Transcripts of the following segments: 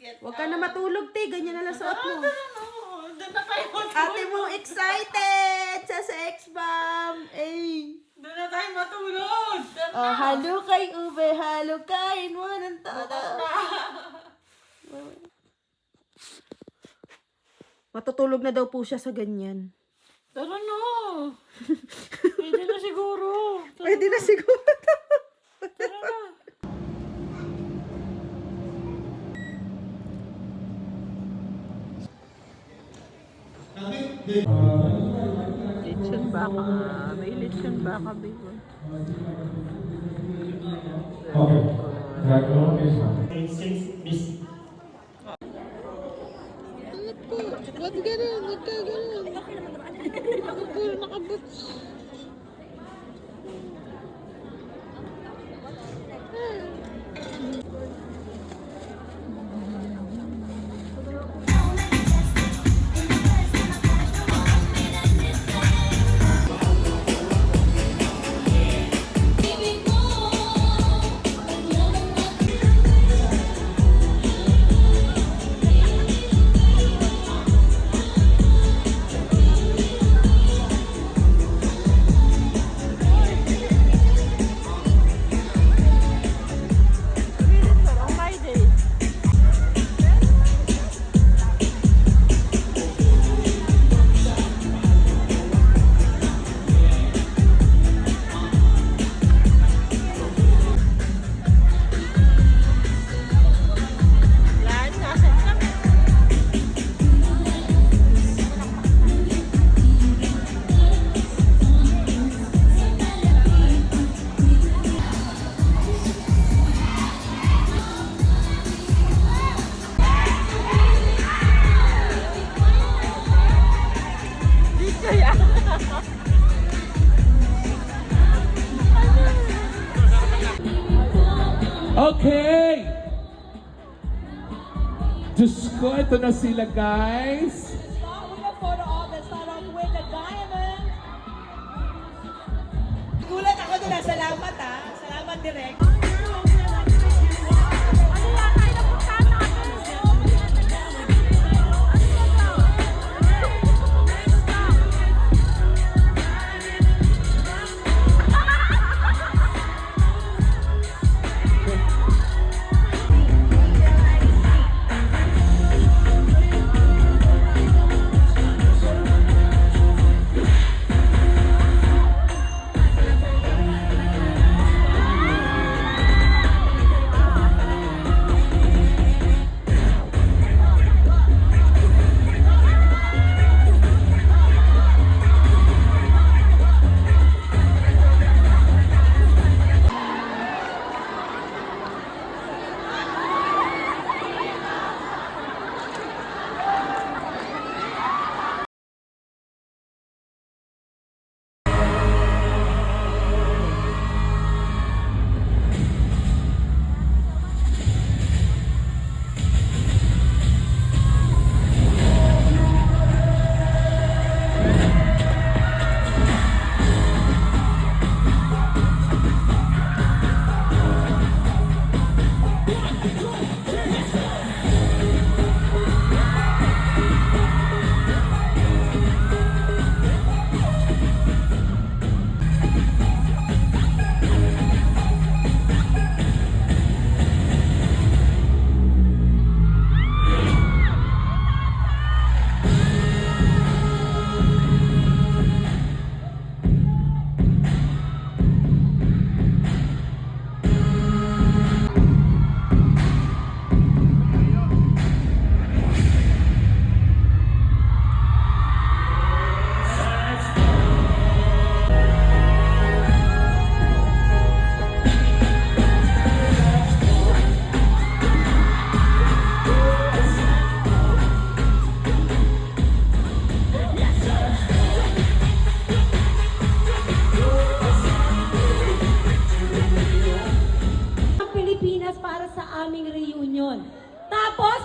Huwag ka na matulog, te. Ganyan na lang suot mo. Doon na tayo matulog. Ate mo excited sa sex-bomb. Eh. Doon na tayo matulog. Oh, halo kay Ube, halo kain mo ng todo. Matutulog na daw po siya sa ganyan. Tara na. Pwede na siguro. Pwede na siguro. Tara na. Lechon baka. May lechon baka, baby. Okay. Background is Miss. Ba't ganun? Ba't ka ganun? Puro nakabuts. Okay! Diyos ko, ito na sila, guys. With a photo of the start off with the diamond. Gulat ako doon. Salamat ha. Salamat direct.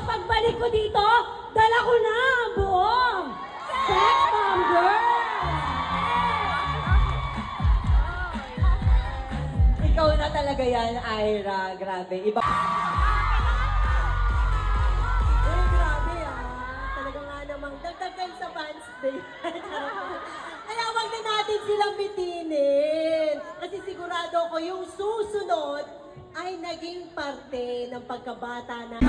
pagbalik ko dito, dala ko na ang buong Sex Bomb Girl! Ikaw na talaga yan, Ira. Grabe. Iba. birthday. Kaya wag na natin silang bitinin. Kasi sigurado ko yung susunod ay naging parte ng pagkabata na.